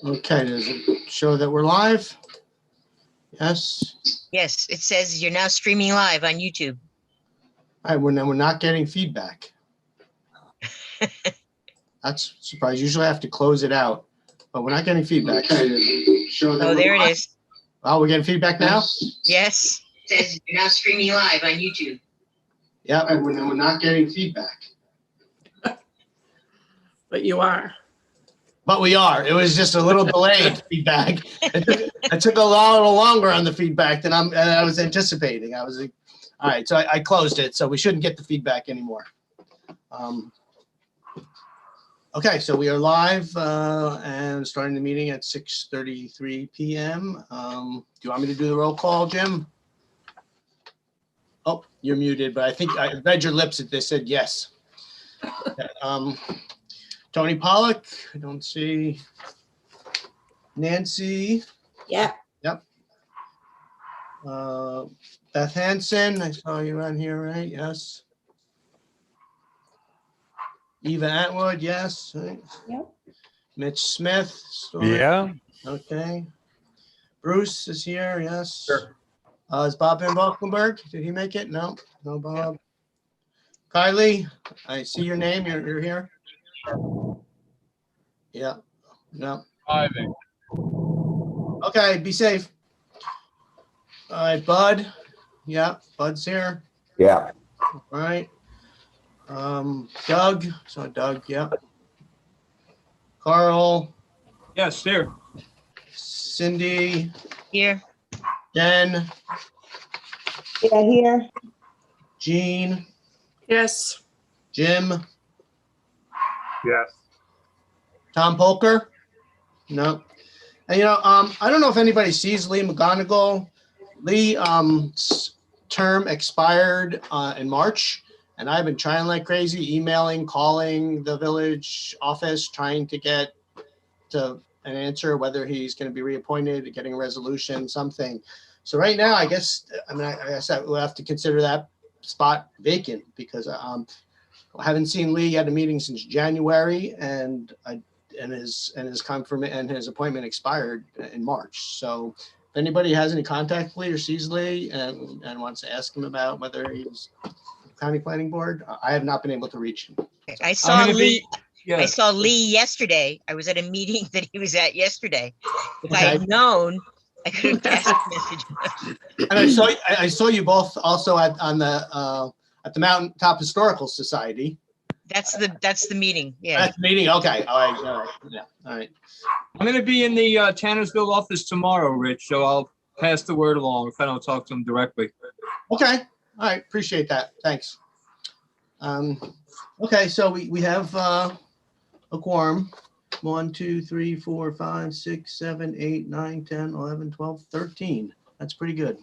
Okay, does it show that we're live? Yes. Yes, it says you're now streaming live on YouTube. All right, we're not getting feedback. That's a surprise. Usually I have to close it out, but we're not getting feedback. Oh, there it is. Oh, we're getting feedback now? Yes. It says you're now streaming live on YouTube. Yeah, we're not getting feedback. But you are. But we are. It was just a little delayed feedback. It took a little longer on the feedback than I was anticipating. All right, so I closed it, so we shouldn't get the feedback anymore. Okay, so we are live and starting the meeting at 6:33 p.m. Do you want me to do the roll call, Jim? Oh, you're muted, but I think I read your lips that they said yes. Tony Pollock, I don't see. Nancy. Yeah. Yep. Beth Hansen, I saw you on here, right? Yes. Eva Atwood, yes. Right. Yep. Mitch Smith. Yeah. Okay. Bruce is here, yes. Sure. Is Bob Van Valkenburg? Did he make it? No, no Bob. Kylie, I see your name. You're here. Yeah. No. Driving. Okay, be safe. All right, Bud. Yeah, Bud's here. Yeah. All right. Doug. So Doug, yeah. Carl. Yes, there. Cindy. Here. Jen. Yeah, here. Jean. Yes. Jim. Yes. Tom Polker. No. And I don't know if anybody sees Lee McGonigal. Lee's term expired in March, and I've been trying like crazy, emailing, calling the village office, trying to get to an answer whether he's going to be reappointed, getting a resolution, something. So right now, I guess we'll have to consider that spot vacant because I haven't seen Lee at a meeting since January, and his appointment expired in March. So if anybody has any contact Lee or sees Lee and wants to ask him about whether he's county planning board, I have not been able to reach him. I saw Lee. I saw Lee yesterday. I was at a meeting that he was at yesterday. If I had known, I could have passed a message. And I saw you both also at the Mountaintop Historical Society. That's the meeting. Yeah. That's the meeting. Okay. All right. Yeah. All right. I'm going to be in the Tannersville office tomorrow, Rich, so I'll pass the word along if I don't talk to him directly. Okay. All right. Appreciate that. Thanks. Okay. So we have a quorum. 1, 2, 3, 4, 5, 6, 7, 8, 9, 10, 11, 12, 13. That's pretty good.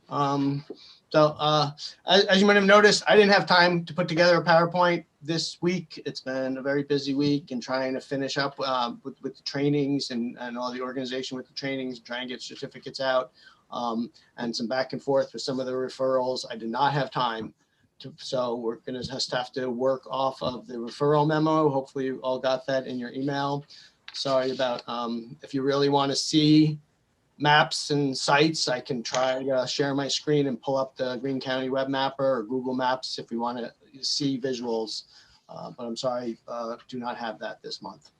So as you might have noticed, I didn't have time to put together a PowerPoint this week. It's been a very busy week and trying to finish up with the trainings and all the organization with the trainings, try and get certificates out and some back and forth with some of the referrals. I did not have time. So we're going to just have to work off of the referral memo. Hopefully you all got that in your email. Sorry about if you really want to see maps and sites, I can try to share my screen and pull up the Greene County Web Mapper or Google Maps if we want to see visuals. But I'm sorry, do not have that this month.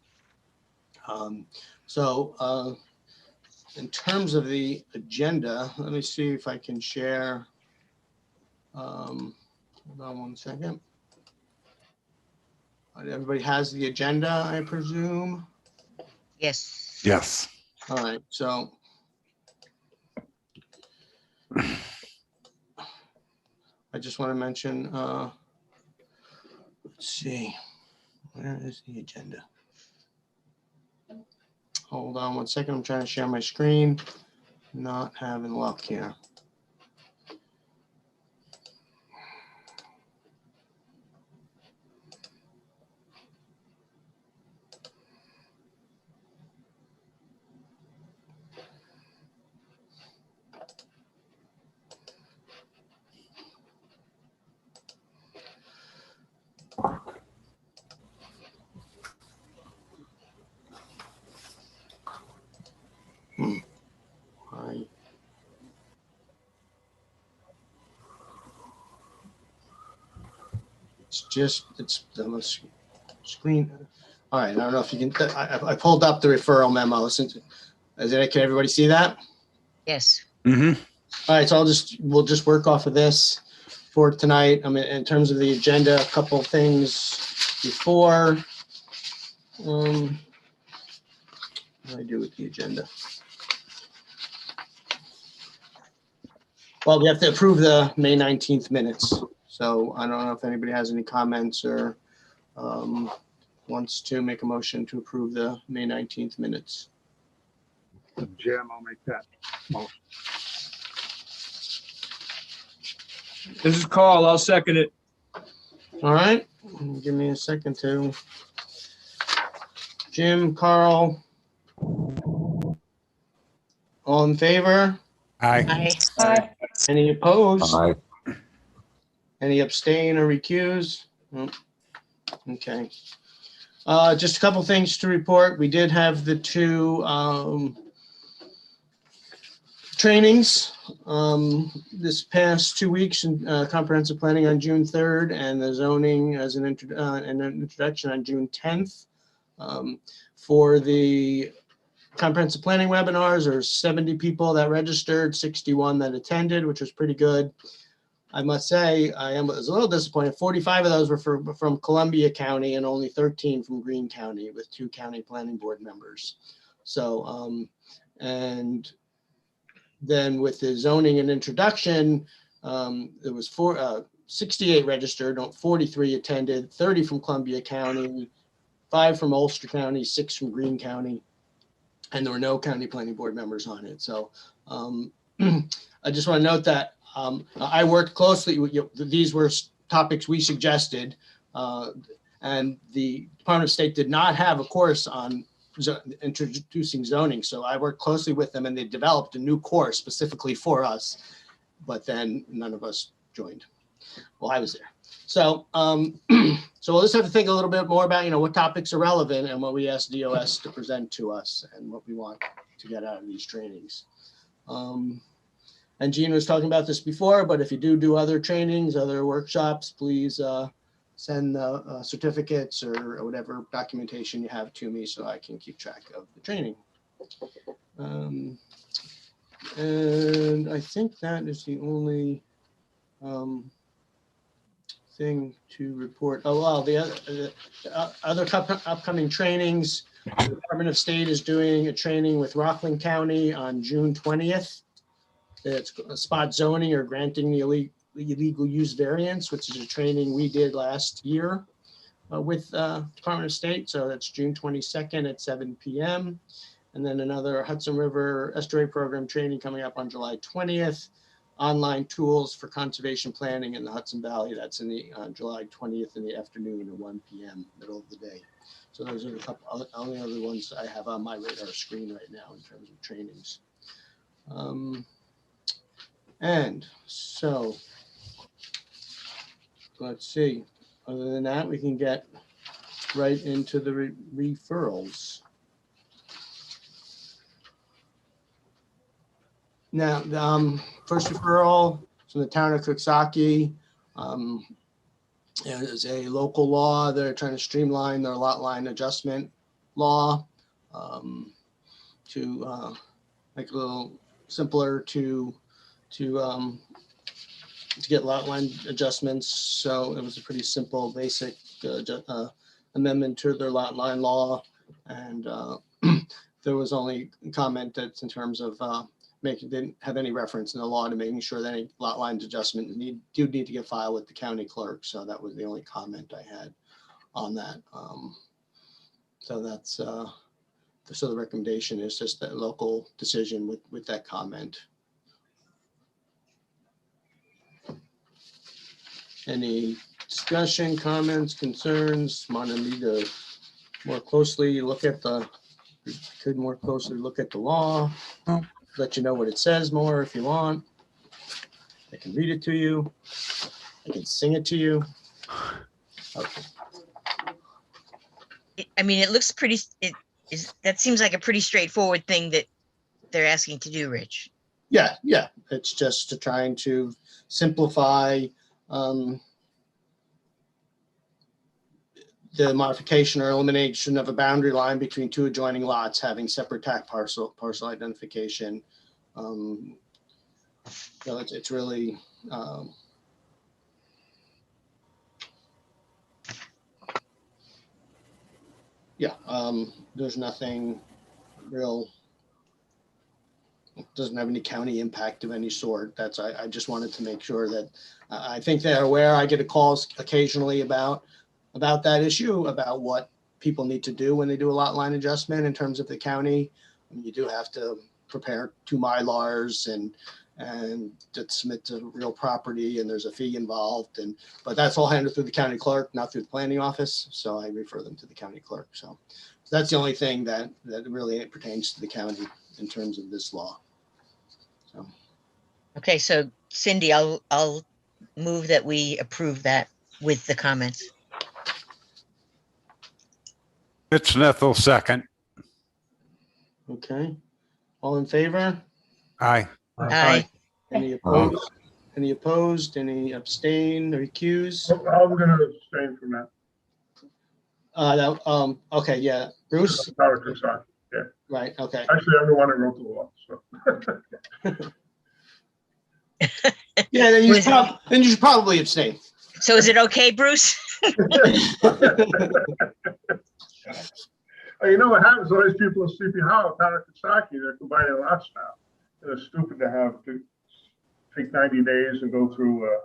So in terms of the agenda, let me see if I can share. Hold on one second. Everybody has the agenda, I presume. Yes. Yes. All right, so I just want to mention, let's see, where is the agenda? Hold on one second, I'm trying to share my screen. Not having luck here. It's the screen. All right, I don't know if you can, I pulled up the referral memo. Can everybody see that? Yes. Mm-hmm. All right, so we'll just work off of this for tonight. I mean, in terms of the agenda, a couple of things before. What do I do with the agenda? Well, we have to approve the May 19th minutes. So I don't know if anybody has any comments or wants to make a motion to approve the May 19th minutes. Jim, I'll make that motion. This is Carl. I'll second it. All right, give me a second to. Jim, Carl. All in favor? Aye. Aye. Any opposed? Aye. Any abstain or recuse? No. Okay. Just a couple things to report. We did have the two trainings this past 2 weeks in comprehensive planning on June 3rd and the zoning as an introduction on June 10th. For the comprehensive planning webinars, there's 70 people that registered, 61 that attended, which was pretty good. I must say, was a little disappointed. 45 of those were from Columbia County and only 13 from Greene County with 2 county planning board members. So, and then with the zoning and introduction, there was 68 registered, 43 attended, 30 from Columbia County, 5 from Ulster County, 6 from Greene County, and there were no county planning board members on it. So I just want to note that I worked closely with these were topics we suggested, and the Department of State did not have a course on introducing zoning. So I worked closely with them and they developed a new course specifically for us, but then none of us joined. Well, I was there. So, so we'll just have to think a little bit more about, what topics are relevant and what we ask DOS to present to us and what we want to get out of these trainings. And Gene was talking about this before, but if you do other trainings, other workshops, please send certificates or whatever documentation you have to me so I can keep track of the training. And I think that is the only thing to report. Oh, well, the other upcoming trainings, the Department of State is doing a training with Rockland County on June 20th. It's spot zoning or granting the illegal use variance, which is a training we did last year with Department of State. So that's June 22nd at 7 p.m. And then another Hudson River Estuary Program training coming up on July 20th. Online tools for conservation planning in the Hudson Valley. That's in the July 20th in the afternoon at 1 p.m. middle of the day. So those are the couple only other ones I have on my radar screen right now in terms of trainings. And so let's see. Other than that, we can get right into the referrals. Now, the first referral from the town of Coxsackie. There's a local law. They're trying to streamline their lot line adjustment law to make it a little simpler to get lot line adjustments. So it was a pretty simple, basic amendment to their lot line law. And there was only comment that's in terms of didn't have any reference in the law to making sure that any lot lines adjustment do need to get filed with the county clerk. So that was the only comment I had on that. So that's so the recommendation is just that local decision with that comment. Any discussion, comments, concerns? Want me to more closely look at the law? No. Let you know what it says more if you want. I can read it to you. I can sing it to you. Okay. It looks pretty, that seems like a pretty straightforward thing that they're asking to do, Rich. Yeah. It's just trying to simplify the modification or elimination of a boundary line between two adjoining lots having separate tax parcel identification. It's really, there's nothing real, doesn't have any county impact of any sort. I just wanted to make sure that I think they're aware. I get calls occasionally about that issue, about what people need to do when they do a lot line adjustment in terms of the county. You do have to prepare 2 Mylars and to submit to real property, and there's a fee involved, but that's all handled through the county clerk, not through the planning office. So I refer them to the county clerk. So that's the only thing that really pertains to the county in terms of this law. So. Okay, so Cindy, I'll move that we approve that with the comments. Rich Smith will second. Okay. All in favor? Aye. Aye. Any opposed? Any opposed? Any abstain or recuse? I'm gonna abstain from that. Okay, yeah. Bruce? Not a concern. Right, okay. Actually, I'm the one who wrote the law, so. Yeah, then you should probably abstain. So is it okay, Bruce? You know what happens? All these people in Sleepy Hollow, town of Kentucky, they're combining lots now. And it's stupid to have to take 90 days and go through a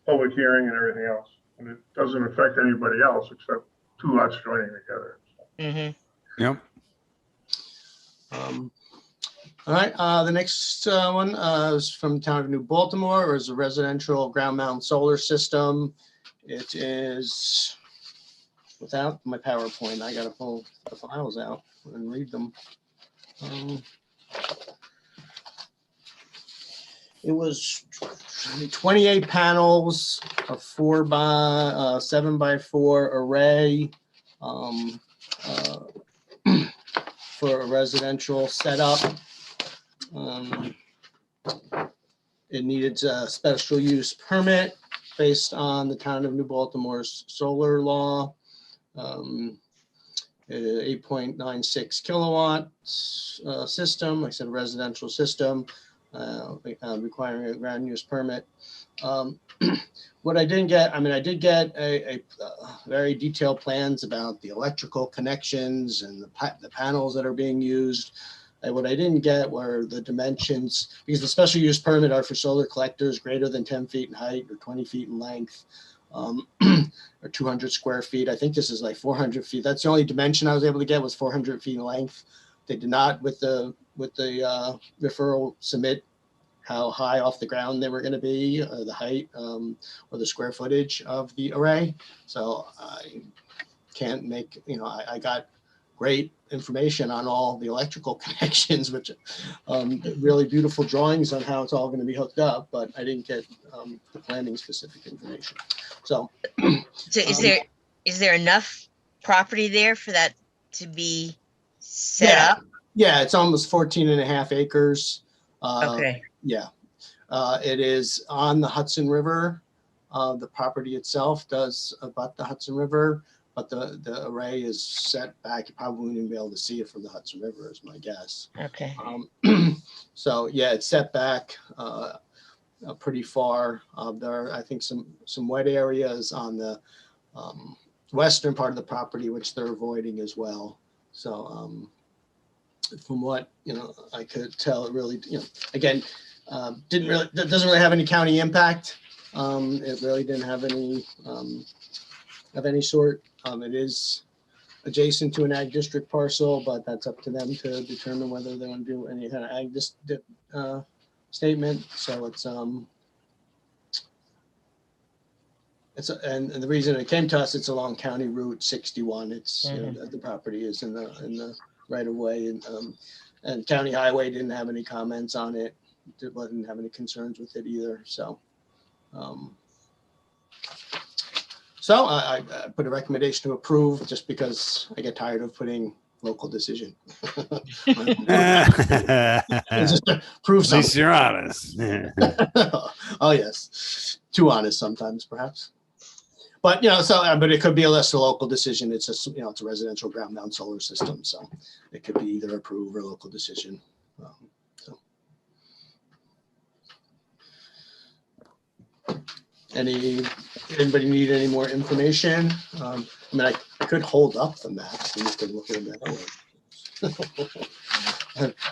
public hearing and everything else. And it doesn't affect anybody else except 2 lots joining together. Mm-hmm. Yep. All right, the next one is from the town of New Baltimore. Is a residential ground mount solar system. It is, without my PowerPoint, I gotta pull the files out and read them. It was 28 panels, a 7x4 array for a residential setup. It needed a special use permit based on the town of New Baltimore's solar law. 8.96 kilowatt system, like I said, a residential system, requiring a ground use permit. What I didn't get, I did get a very detailed plans about the electrical connections and the panels that are being used. And what I didn't get were the dimensions, because the special use permit are for solar collectors greater than 10 feet in height or 20 feet in length, or 200 square feet. I think this is like 400 feet. That's the only dimension I was able to get, was 400 feet in length. They did not, with the referral, submit how high off the ground they were going to be, the height, or the square footage of the array. So I can't make, I got great information on all the electrical connections, which really beautiful drawings on how it's all going to be hooked up, but I didn't get the planning specific information. So, So is there enough property there for that to be set up? Yeah, it's almost 14 and a half acres. Okay. Yeah, it is on the Hudson River. The property itself does abut the Hudson River, but the array is set back. You probably wouldn't even be able to see it from the Hudson River, is my guess. Okay. So yeah, it's set back pretty far. There are, I think, some wet areas on the western part of the property, which they're avoiding as well. So from what I could tell, it really, again, doesn't really have any county impact. It really didn't have any of any sort. It is adjacent to an ag district parcel, but that's up to them to determine whether they want to do any kind of ag statement. So and the reason it came to us, it's along County Route 61. It's the property is in the right of way, and County Highway didn't have any comments on it. Didn't have any concerns with it either. So. So I put a recommendation to approve, just because I get tired of putting local decision. Just to prove At least something. you're honest. Oh yes, too honest sometimes, perhaps. But, but it could be a less a local decision. It's it's a residential ground mount solar system. So it could be either approved or local decision. Anybody need any more information? I could hold up the maps and you can look at them that way.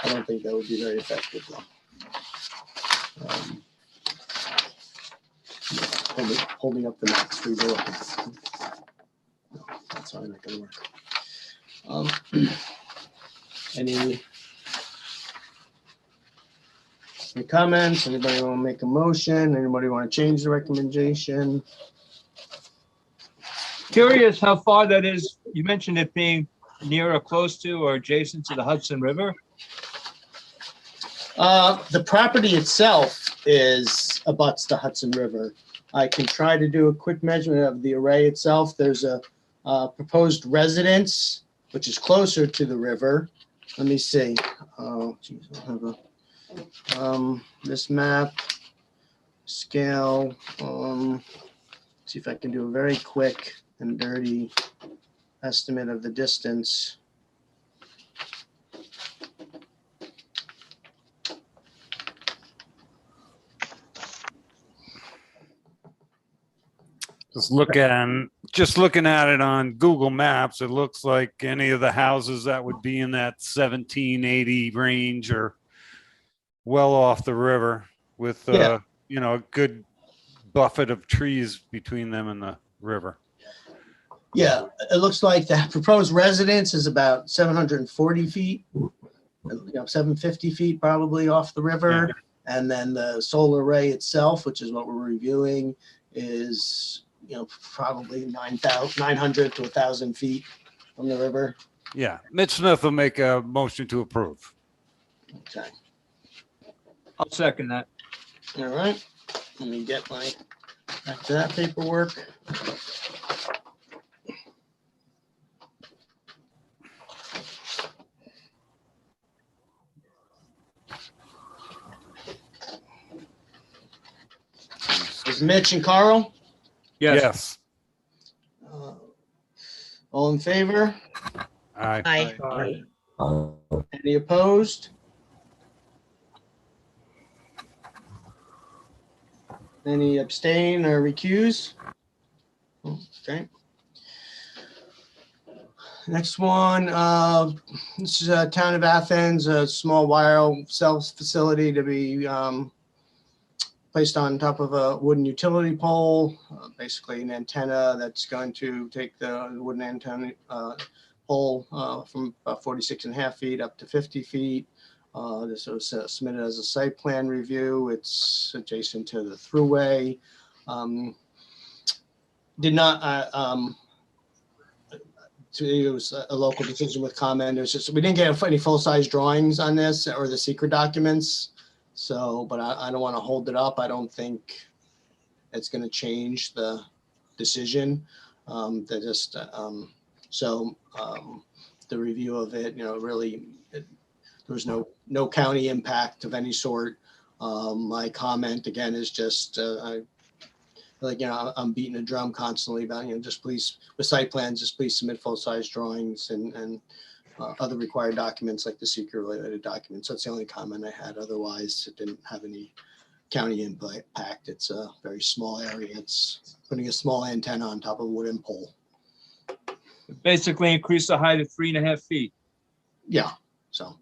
I don't think that would be very effective though. Holding up the maps for you to look at. No, that's probably not gonna work. Any comments? Anybody want to make a motion? Anybody want to change the recommendation? Curious how far that is. You mentioned it being near or close to or adjacent to the Hudson River. The property itself abuts the Hudson River. I can try to do a quick measurement of the array itself. There's a proposed residence, which is closer to the river. Let me see. Oh, geez, I have this map scale. See if I can do a very quick and dirty estimate of the distance. Just looking at it on Google Maps, it looks like any of the houses that would be in that 1780 range are well off the river with, a good buffet of trees between them and the river. Yeah, it looks like the proposed residence is about 740 feet, 750 feet probably off the river. Yeah. And then the solar array itself, which is what we're reviewing, is probably 900 to 1,000 feet from the river. Yeah, Mitch Smith will make a motion to approve. Okay. I'll second that. All right. Let me get back to that paperwork. Is Mitch and Carl? Yes. All in favor? Aye. Aye. Any opposed? Any abstain or recuse? Okay. Next one, this is Town of Athens, a small wire cell facility to be placed on top of a wooden utility pole, basically an antenna that's going to take the wooden antenna pole from about 46.5 feet up to 50 feet. This was submitted as a site plan review. It's adjacent to the thruway. It was a local decision with comment. It was just, we didn't get any full-size drawings on this or the secret documents. So, but I don't want to hold it up. I don't think it's going to change the decision. The review of it, really, there was no county impact of any sort. My comment again is just, I'm beating a drum constantly about, just please, with site plans, just please submit full-size drawings and other required documents like the secret related documents. That's the only comment I had. Otherwise, it didn't have any county impact. It's a very small area. It's putting a small antenna on top of a wooden pole. Basically increase the height of 3.5 feet. Yeah, so.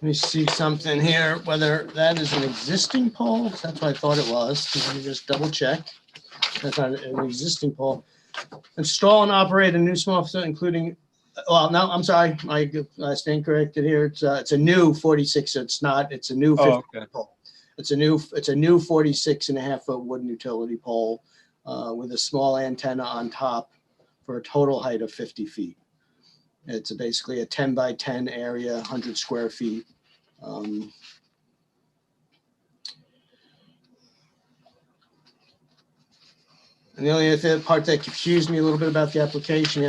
Let me see something here, whether that is an existing pole. That's what I thought it was. Let me just double check. That's not an existing pole. Install and operate a new small facility, including, well, no, I'm sorry. I stand corrected here. It's a new 46. It's a new 50 pole. It's a new 46.5 foot wooden utility pole with a small antenna on top for a total height of 50 feet. It's basically a 10 by 10 area, 100 square feet. And the only other part that confused me a little bit about the application,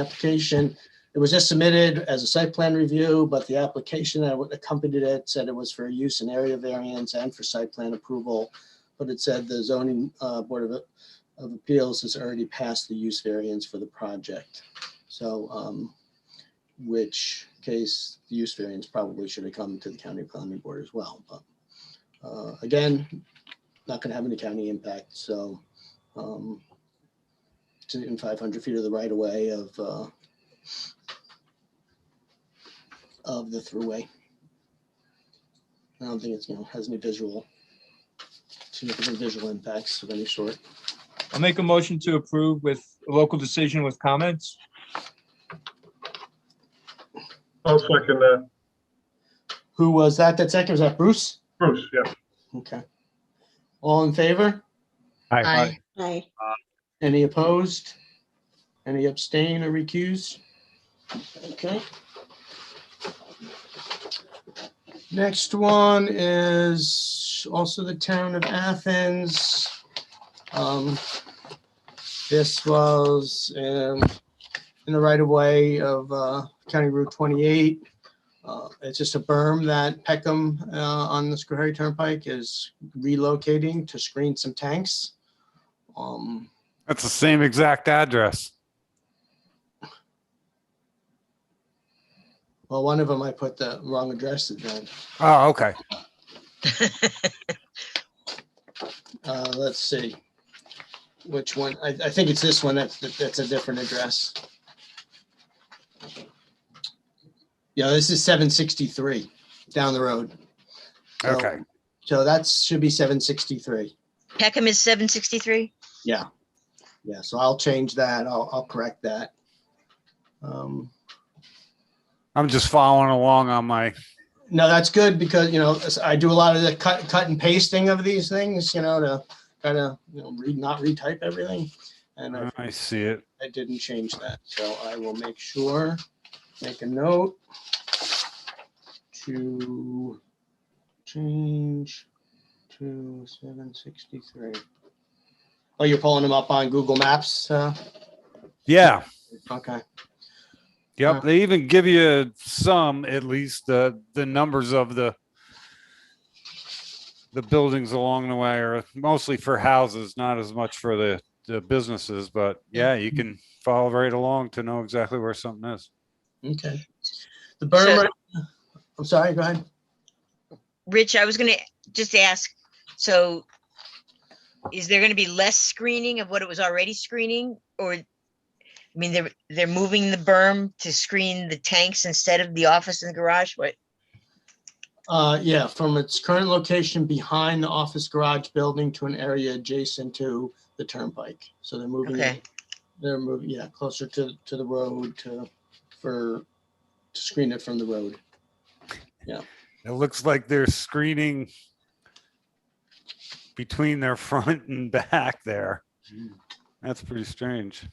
it was just submitted as a site plan review, but the application that accompanied it said it was for use and area variance and for site plan approval. But it said the zoning board of appeals has already passed the use variance for the project. So, which case the use variance probably should have come to the county planning board as well. But again, not going to have any county impact. So it's in 500 feet of the right of way of the throughway. I don't think it's, has any significant visual impacts of any sort. I'll make a motion to approve with a local decision with comments. I'll second that. Who was that? That second, was that Bruce? Bruce, yeah. Okay. All in favor? Aye. Aye. Any opposed? Any abstain or recuse? Okay. Next one is also the town of Athens. This was in the right of way of County Route 28. It's just a berm that Peckham on the Schoharie Turnpike is relocating to screen some tanks. That's the same exact address. Well, one of them I put the wrong address in. Oh, okay. Let's see. Which one? I think it's this one. That's a different address. Yeah, this is 763 down the road. So- Okay. So that should be 763. Peckham is 763? Yeah. Yeah, so I'll change that. I'll correct that. I'm just following along on my, No, that's good because, I do a lot of the cut and pasting of these things, to kind of, not retype everything. And I see it. I didn't change that. So I will make a note to change to 763. Oh, you're pulling them up on Google Maps? Yeah. Okay. Yep. They even give you some, at least the numbers of the buildings along the way are mostly for houses, not as much for the businesses, but yeah, you can follow right along to know exactly where something is. Okay. The berm, I'm sorry, go ahead. Rich, I was going to just ask, so is there going to be less screening of what it was already screening? Or, they're moving the berm to screen the tanks instead of the office and the garage? What? Yeah, from its current location behind the office garage building to an area adjacent to the turnpike. So they're moving Okay. it, closer to the road to screen it from the road. It looks like they're screening between their front and back there. That's pretty strange.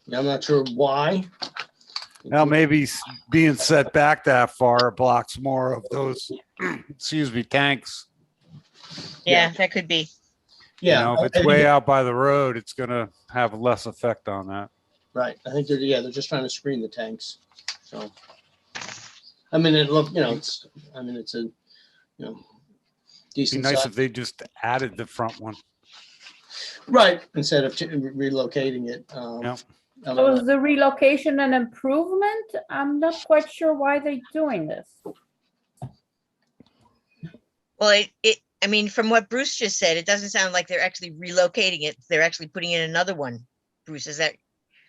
Yeah, I'm not sure why. Now, maybe being set back that far blocks more of those, tanks. Yeah, that could be. Yeah. If it's way out by the road, it's going to have less effect on that. Right. I think they're just trying to screen the tanks. So, it looked, it's a, It'd be decent nice size. if they just added the front one. Right. Instead of relocating it. Yeah. So is the relocation an improvement? I'm not quite sure why they're doing this. Well, from what Bruce just said, it doesn't sound like they're actually relocating it. They're actually putting in another one. Bruce, is that?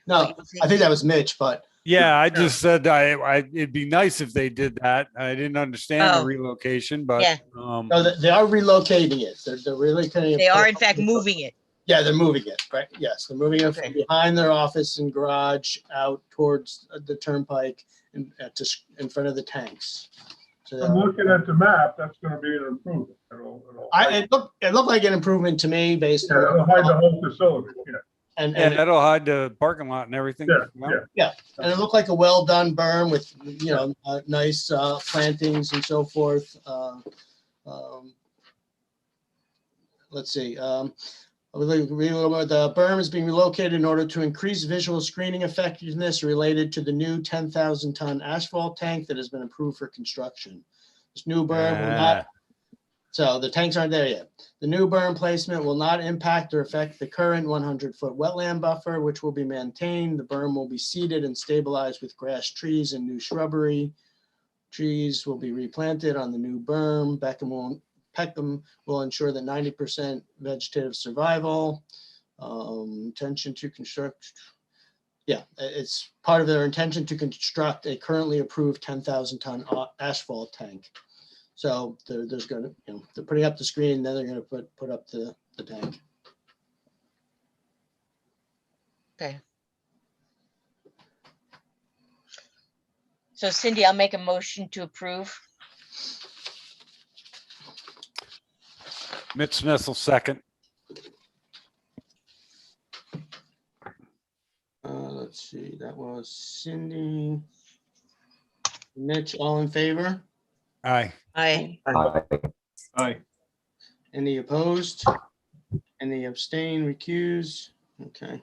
No, I think that was Mitch, but. Yeah, I just said it'd be nice if they did that. I didn't understand the relocation, but Yeah. No, they are relocating it. They're relocating it. They are in fact moving it. Yeah, they're moving it, right? Yes, they're moving it Okay. from behind their office and garage out towards the turnpike and in front of the tanks. So, I'm looking at the map, that's gonna be an improvement. it looked like an improvement to me based Yeah, it'll hide the on, whole facility, yeah. and that'll hide the parking lot and everything. Yeah. and it looked like a well done berm with nice plantings and so forth. let's see. The berm is being relocated in order to increase visual screening effectiveness related to the new 10,000 ton asphalt tank that has been approved for construction. This new berm will not, so the tanks aren't there yet. The new berm placement will not impact or affect the current 100-foot wetland buffer, which will be maintained. The berm will be seeded and stabilized with grass, trees, and new shrubbery. Trees will be replanted on the new berm. Peckham will ensure that 90% vegetative survival. Intention to construct. Yeah, it's part of their intention to construct a currently approved 10,000 ton asphalt tank. So there's going to, they're putting up the screen, then they're going to put up the tank. Okay. So Cindy, I'll make a motion to approve. Mitch Nessel, second. Let's see, that was Cindy. Mitch, all in favor? Aye. Aye. Aye. Any opposed? Any abstain, recuse? Okay.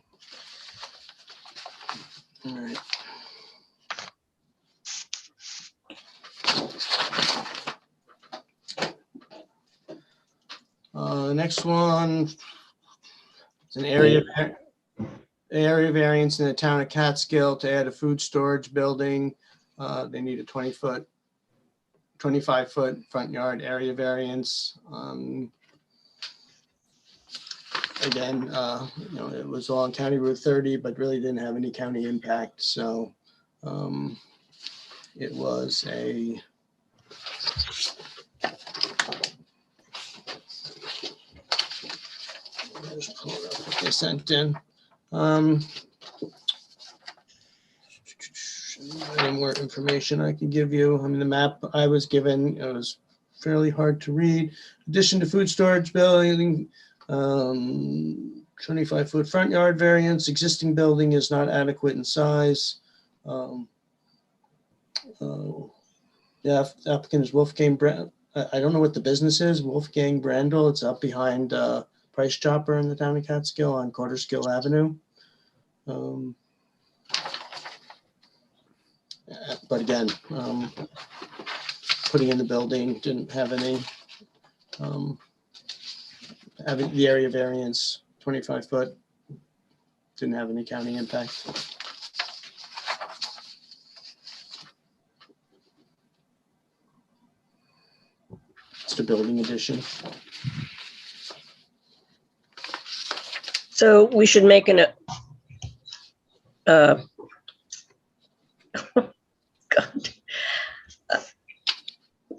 All right. The next one is an area variance in the town of Catskill to add a food storage building. They need a 25-foot front yard area variance. Again, it was all on County Route 30, but really didn't have any county impact. So it was a just pull it up what they sent in. Any more information I can give you? I mean, the map I was given, it was fairly hard to read. Addition to food storage building, 25-foot front yard variance. Existing building is not adequate in size. Yeah, applicant is Wolfgang Brand. I don't know what the business is. Wolfgang Brandl. It's up behind Price Chopper in the town of Catskill on Quarterskill Avenue. But again, putting in the building didn't have any, having the area variance, 25-foot, didn't have any county impact. It's the building addition. So we should make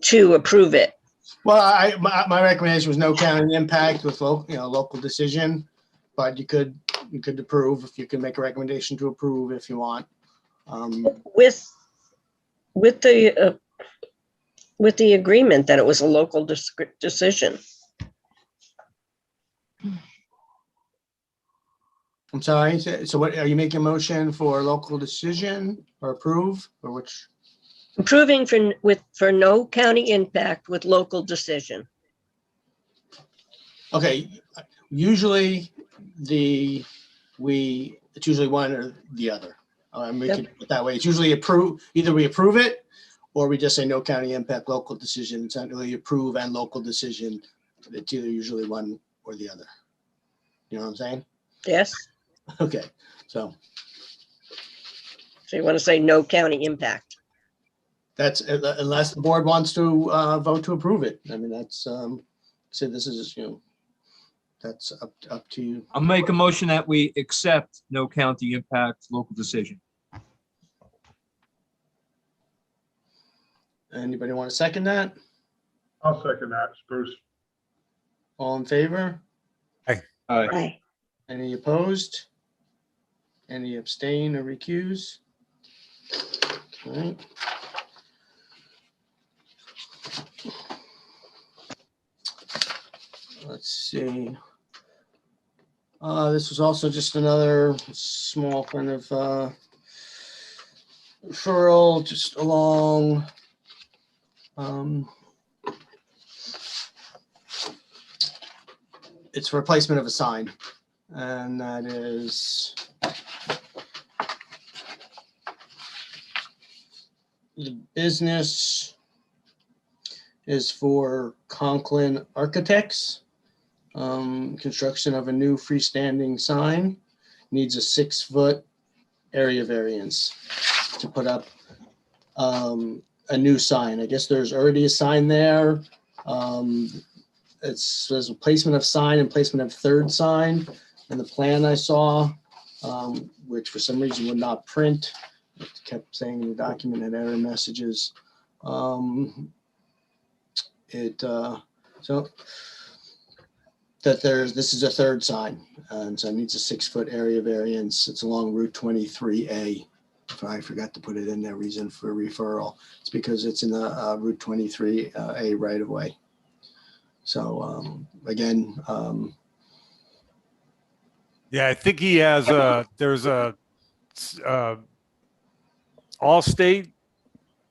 to approve it. Well, my recommendation was no county impact with local decision, but you could approve if you can make a recommendation to approve if you want. With the agreement that it was a local decision. I'm sorry. So what are you making a motion for local decision or approve or which? Approving for no county impact with local decision. Okay. Usually it's usually one or the other. We Yep. could put it that way. It's usually either we approve it or we just say no county impact, local decision. It's not really approve and local decision. It's either usually one or the other. You know what I'm saying? Yes. Okay. So you want to say no county impact. that's unless the board wants to vote to approve it. I mean, that's so this is, that's up to you. I'll make a motion that we accept no county impact local decision. Anybody want to second that? I'll second that, Bruce. All in favor? Aye. Aye. Any opposed? Any abstain or recuse? All right. Let's see. This was also just another small kind of referral just along it's for replacement of a sign. And that is the business is for Conklin Architects. Construction of a new freestanding sign needs a 6-foot area variance to put up a new sign. I guess there's already a sign there. It says placement of sign and placement of third sign. And the plan I saw, which for some reason would not print, it kept saying in the document had error messages. So that this is a third sign, and so it needs a 6-foot area variance. It's along Route 23A. I forgot to put it in there, reason for referral. It's because it's in the Route 23A right of way. So again, Yeah, I think he has there's a Allstate.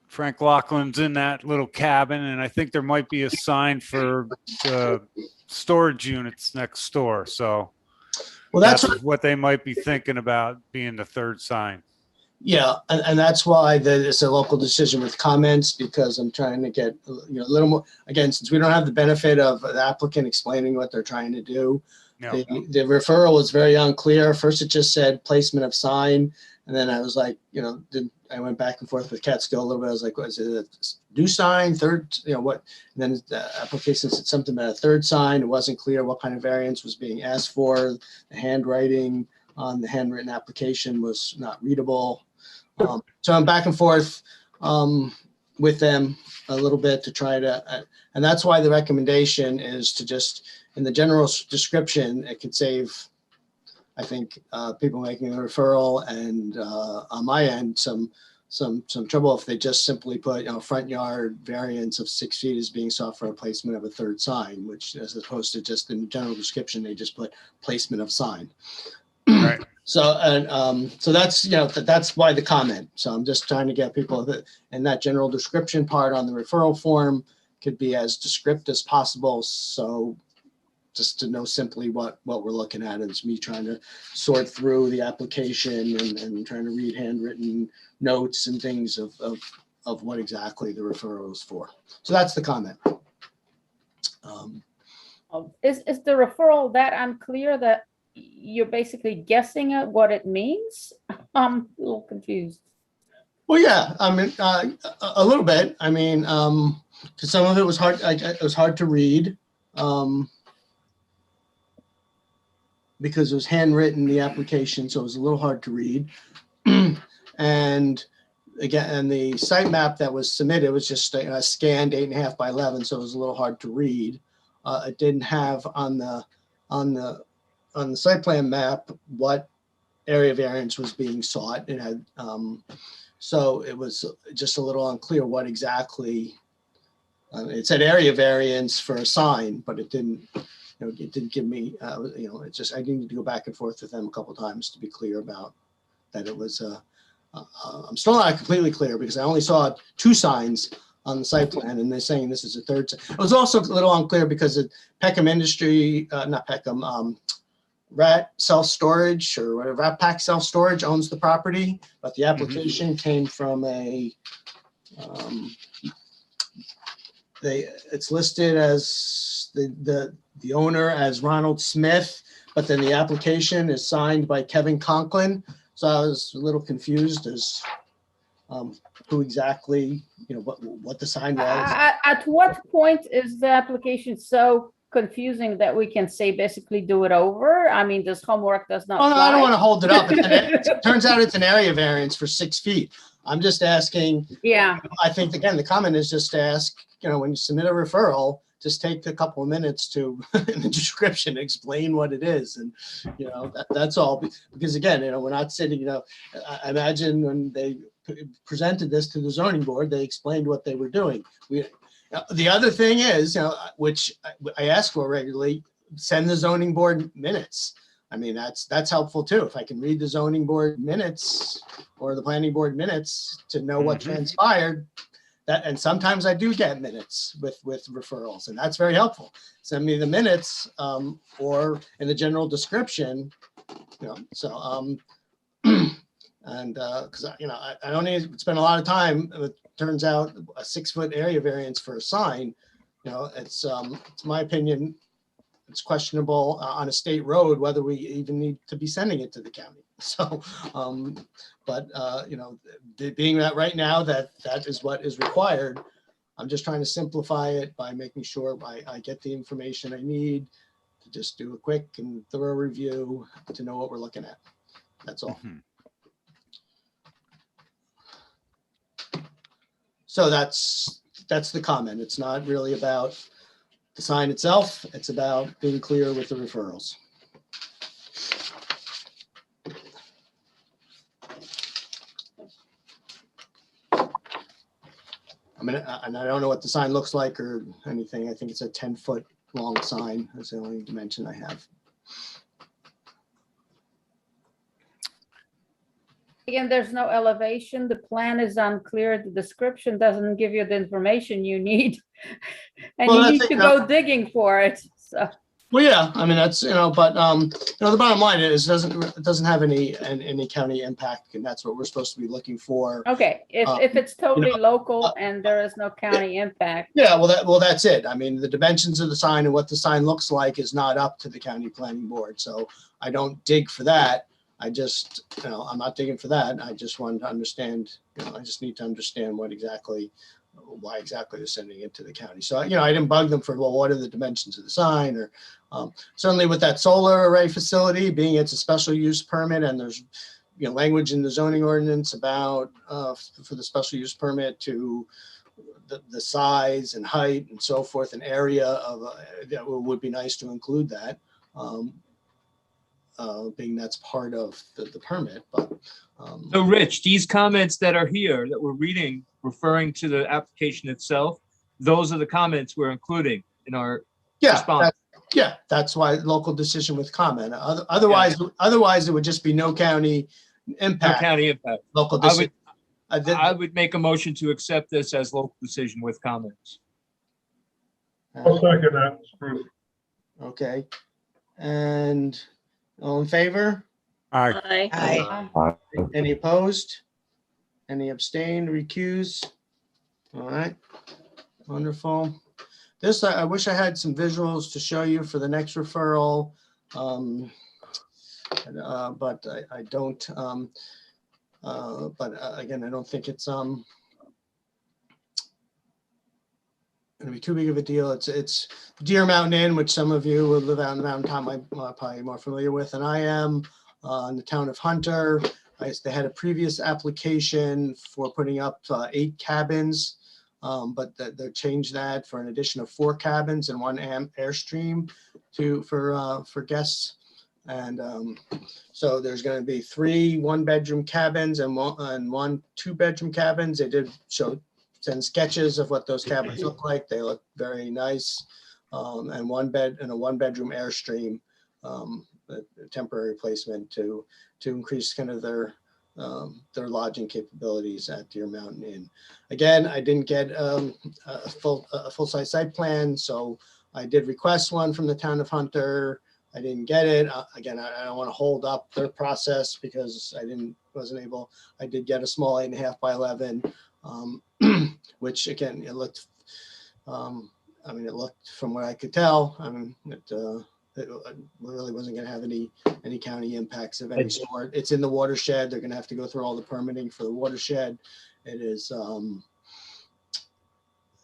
Frank Laughlin's in that little cabin, and I think there might be a sign for the storage units next door. So well, that's what they might be thinking about being the third sign. yeah, and that's why it's a local decision with comments, because I'm trying to get a little more, again, since we don't have the benefit of the applicant explaining what they're trying to do. Yeah. The referral was very unclear. First, it just said placement of sign. And then I was like, I went back and forth with Catskill a little bit. I was like, was it a new sign, third, what? And then the application said something about a third sign. It wasn't clear what kind of variance was being asked for. The handwriting on the handwritten application was not readable. So I'm back and forth with them a little bit to try to, and that's why the recommendation is to just, in the general description, it could save, I think, people making a referral, and on my end, some trouble if they just simply put, front yard variance of 6 feet is being sought for a placement of a third sign, which, as opposed to just in the general description, they just put placement of sign. Right. So, and so that's, that's why the comment. So I'm just trying to get people that, and that general description part on the referral form could be as descriptive as possible. So just to know simply what we're looking at is me trying to sort through the application and trying to read handwritten notes and things of what exactly the referral is for. So that's the comment. Is the referral that unclear that you're basically guessing at what it means? I'm a little confused. Well, yeah, I mean, a little bit. I mean, because some of it was hard. It was hard to read. Because it was handwritten, the application, so it was a little hard to read. And again, and the site map that was submitted was just scanned 8.5 by 11, so it was a little hard to read. It didn't have on the site plan map what area variance was being sought. It had so it was just a little unclear what exactly. It said area variance for a sign, but it didn't. It didn't give me, it's just, I needed to go back and forth with them a couple of times to be clear about that it was, I'm still not completely clear because I only saw 2 signs on the site plan and they're saying this is a third. It was also a little unclear because Peckham Industry, not Peckham, Rat Self-Storage or whatever, Rat Pack Self-Storage owns the property, but the application came from it's listed as the owner as Ronald Smith, but then the application is signed by Kevin Conklin. So I was a little confused as who exactly, what the sign was. At what point is the application so confusing that we can say basically do it over? I mean, this homework does not. Oh, no, I don't want to hold it up. It turns out it's an area variance for 6 feet. I'm just asking. Yeah. I think, again, the comment is just to ask, when you submit a referral, just take a couple of minutes to, in the description, explain what it is. And, that's all. Because again, we're not sitting, I imagine when they presented this to the zoning board, they explained what they were doing. The other thing is, which I ask for regularly, send the zoning board minutes. I mean, that's helpful too. If I can read the zoning board minutes or the planning board minutes to know what transpired, that, and sometimes I do get minutes with referrals, and that's very helpful. Send me the minutes, or in the general description, so, and, cause I don't need to spend a lot of time. It turns out a 6-foot area variance for a sign, it's my opinion, it's questionable on a state road whether we even need to be sending it to the county. So, but being that right now that is what is required, I'm just trying to simplify it by making sure I get the information I need to just do a quick and thorough review to know what we're looking at. That's all. So that's the comment. It's not really about the sign itself. It's about being clear with the referrals. I mean, and I don't know what the sign looks like or anything. I think it's a 10-foot long sign. That's the only dimension I have. Again, there's no elevation. The plan is unclear. The description doesn't give you the information you need. And Well, you that's need to it, go digging for it. So, Well, yeah, I mean, that's, but, the bottom line is it doesn't have any county impact, and that's what we're supposed to be looking for. okay, if it's totally local and there is no county impact, Yeah, well, that's it. I mean, the dimensions of the sign and what the sign looks like is not up to the county planning board. So I don't dig for that. I just, I'm not digging for that. I just wanted to understand, I just need to understand why exactly they're sending it to the county. So, I didn't bug them for, well, what are the dimensions of the sign, or certainly with that solar array facility, being it's a special use permit, and there's, language in the zoning ordinance about, for the special use permit to the size and height and so forth, an area of, that would be nice to include that. Being that's part of the permit, but. So Rich, these comments that are here that we're reading, referring to the application itself, those are the comments we're including in our response. That's why local decision with comment. Otherwise it would just be no county impact. No county impact. Local decision. I would make a motion to accept this as local decision with comments. I'll second that, Bruce. Okay. And all in favor? Aye. Aye. Any opposed? Any abstained, recuse? All right, wonderful. This, I wish I had some visuals to show you for the next referral. But I don't, but again, I don't think it's gonna be too big of a deal. It's Deer Mountain Inn, which some of you who live out in the mountaintop might probably more familiar with than I am, in the town of Hunter. They had a previous application for putting up 8 cabins, but they changed that for an addition of 4 cabins and 1 Airstream for guests. And so there's going to be 3 1-bedroom cabins and 1 2-bedroom cabins. They did send sketches of what those cabins look like. They look very nice, and a 1-bedroom Airstream, a temporary placement to increase kind of their lodging capabilities at Deer Mountain Inn. Again, I didn't get a full-size site plan, so I did request one from the town of Hunter. I didn't get it. Again, I don't want to hold up their process because wasn't able. I did get a small 8.5 by 11, which again, it looked. It looked from what I could tell. It really wasn't going to have any county impacts of any sort. It's in the watershed. They're going to have to go through all the permitting for the watershed. It is.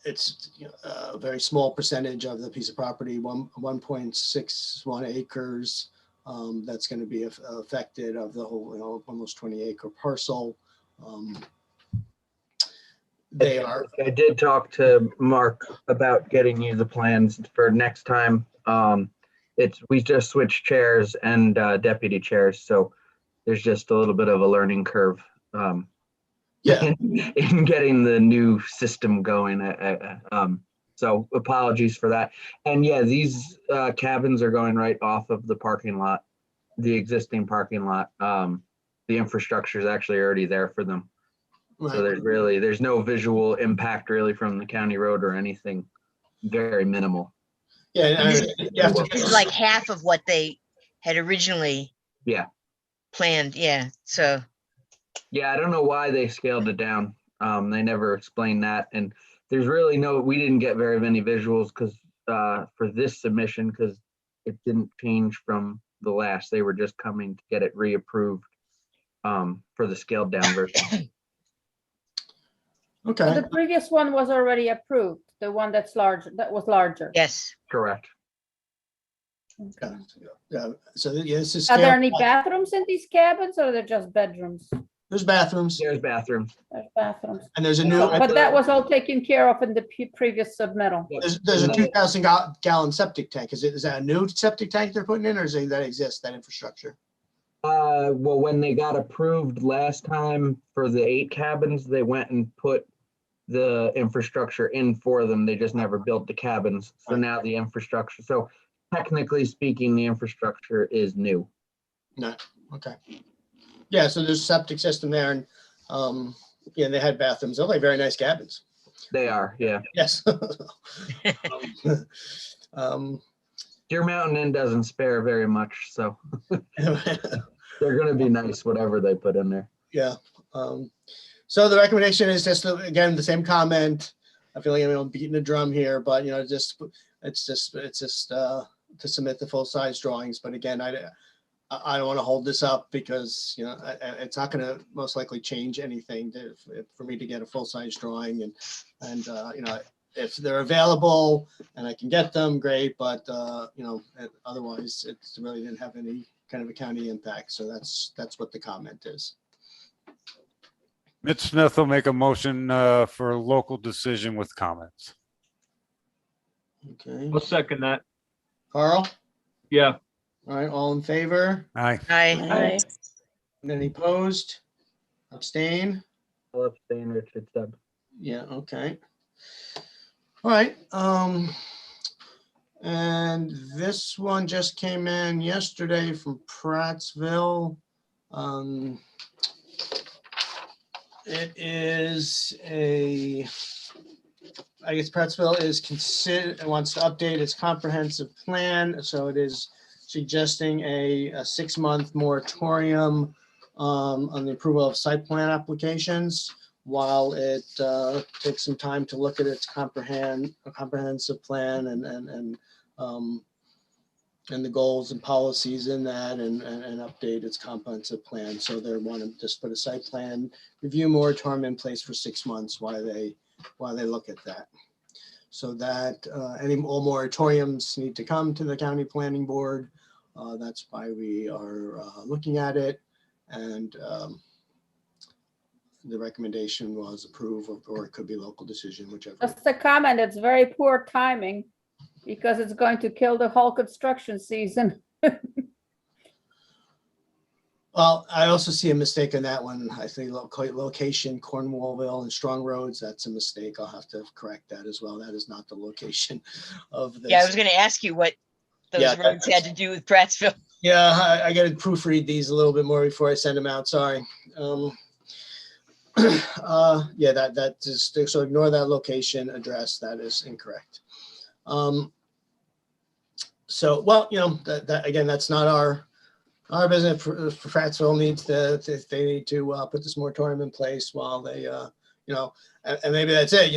It's a very small percentage of the piece of property, 1.61 acres. That's going to be affected of the whole, almost 20-acre parcel. I did talk to Mark about getting you the plans for next time. We just switched chairs and deputy chairs, so there's just a little bit of a learning curve. In getting the new system going. So apologies for that. And yeah, these cabins are going right off of the parking lot, the existing parking lot. The infrastructure is actually already there for them. So there's no visual impact really from the county road or anything. Very minimal. Yeah, And this- you have to This is like half of what they had originally Yeah. planned. Yeah. So Yeah, I don't know why they scaled it down. They never explained that. And there's really we didn't get very many visuals because for this submission, because it didn't change from the last. They were just coming to get it reapproved for the scaled down version. So Okay. the previous one was already approved, the one that's larger, that was larger. yes. Correct. Okay. Yeah. So this is. Are there scaled any back. bathrooms in these cabins or they're just bedrooms? There's bathrooms There's bathrooms. There's bathrooms. and there's a new. But that was all taken care of in the previous submittal. There's a 2,000 gallon septic tank. Is that a new septic tank they're putting in, or is it that exists, that infrastructure? Well, when they got approved last time for the 8 cabins, they went and put the infrastructure in for them. They just never built the cabins. So now the infrastructure, so technically speaking, the infrastructure is new. No. Okay. Yeah. So there's a septic system there, and yeah, they had bathrooms. They're like very nice cabins. They are, yeah. Yes. Deer Mountain Inn doesn't spare very much, so they're gonna be nice, whatever they put in there. Yeah. So the recommendation is just, again, the same comment. I feel like I'm beating the drum here, but it's just to submit the full size drawings. But again, I don't want to hold this up because, it's not going to most likely change anything for me to get a full size drawing and if they're available and I can get them, great. But, otherwise it really didn't have any kind of a county impact. So that's what the comment is. Mitch Smith will make a motion for a local decision with comments. Okay. I'll second that. Carl? Yeah. All right, all in favor? Aye. Aye. Any opposed? Abstain? I'll abstain, Richard Stubb. Yeah, okay. All right, and this one just came in yesterday from Prattsville. It is I guess Prattsville wants to update its comprehensive plan, so it is suggesting a 6-month moratorium on the approval of site plan applications while it takes some time to look at its comprehensive plan and the goals and policies in that and update its comprehensive plan. So they want to just put a site plan review moratorium in place for 6 months while they look at that. So that all moratoriums need to come to the county planning board. That's why we are looking at it. And the recommendation was approve or it could be local decision, whichever. Just a comment, it's very poor timing because it's going to kill the whole construction season. Well, I also see a mistake on that one. I think location, Cornwallville and Strong Roads, that's a mistake. I'll have to correct that as well. That is not the location of this. Yeah, I was going to ask you what those roads had to do with Prattsville. Yeah, I got to proofread these a little bit more before I send them out. Sorry. Yeah, that just, so ignore that location address. That is incorrect. So, well, that again, that's not our business. Prattsville needs they need to put this moratorium in place while they, and maybe that's it.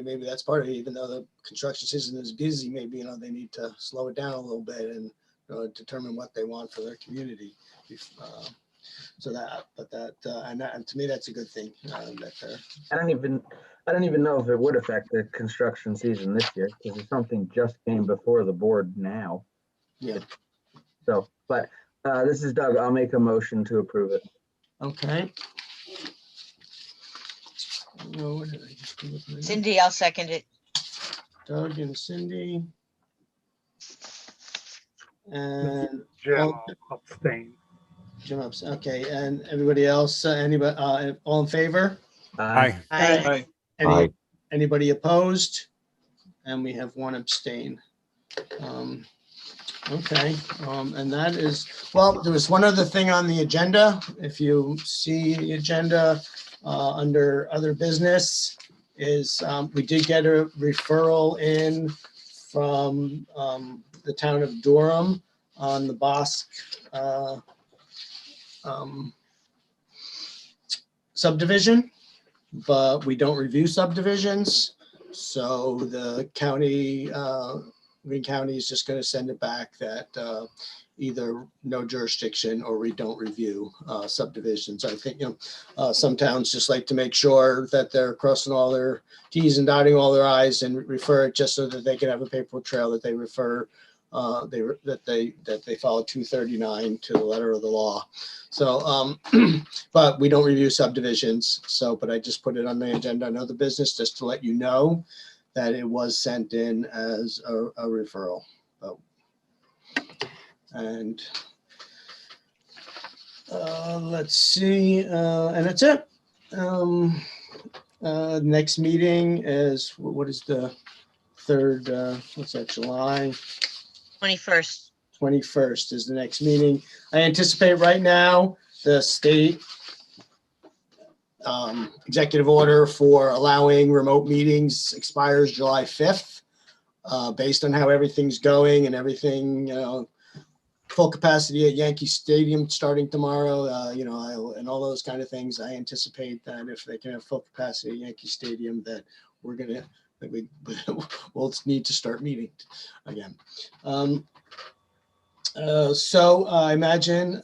Maybe that's part of it. Even though the construction season is busy, maybe they need to slow it down a little bit and determine what they want for their community. And to me, that's a good thing. I don't even know if it would affect the construction season this year because if something just came before the board now. Yeah. So, but this is Doug. I'll make a motion to approve it. Okay. Cindy, I'll second it. Doug and Cindy. And Jim, abstain. Jim, okay, and everybody else, anybody, all in favor? Aye. Aye. Anybody opposed? And we have one abstain. Okay, and that is, well, there was one other thing on the agenda. If you see the agenda under other business is, we did get a referral in from the town of Durham on the Bosque subdivision, but we don't review subdivisions. So the county, Greene County is just going to send it back that either no jurisdiction or we don't review subdivisions. I think, some towns just like to make sure that they're crossing all their Ts and dotting all their Is and refer it just so that they can have a paper trail that they refer, that they follow 239 to the letter of the law. So, but we don't review subdivisions. So, but I just put it on the agenda, another business, just to let you know that it was sent in as a referral. And let's see, and that's it. Next meeting is, what is the third, what's that, July 21st. 21st is the next meeting. I anticipate right now the state executive order for allowing remote meetings expires July 5th. Based on how everything's going and everything, full capacity at Yankee Stadium starting tomorrow, and all those kind of things. I anticipate that if they can have full capacity at Yankee Stadium, that we'll need to start meeting again. So I imagine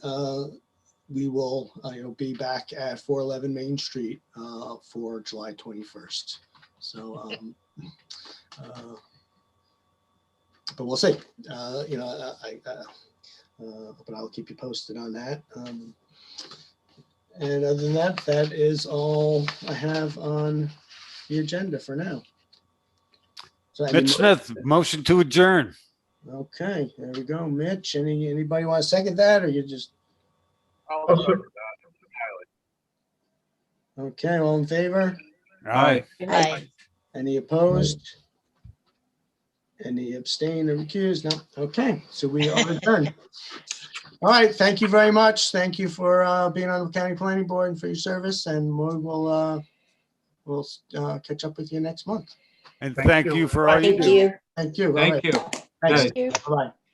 we will be back at 411 Main Street for July 21st. So, but we'll see. But I'll keep you posted on that. And other than that, that is all I have on the agenda for now. So, Mitch Smith, motion to adjourn. Okay, there we go. Mitch, anybody want to second that, or you just? Okay, all in favor? Aye. Aye. Any opposed? Any abstain or recused? No. Okay, so we are adjourned. All right, thank you very much. Thank you for being on the County Planning Board and for your service, and we'll catch up with you next month. And thank you for all you Thank do. you. Thank you. All Thank right. you. Thanks. Night. You. Bye.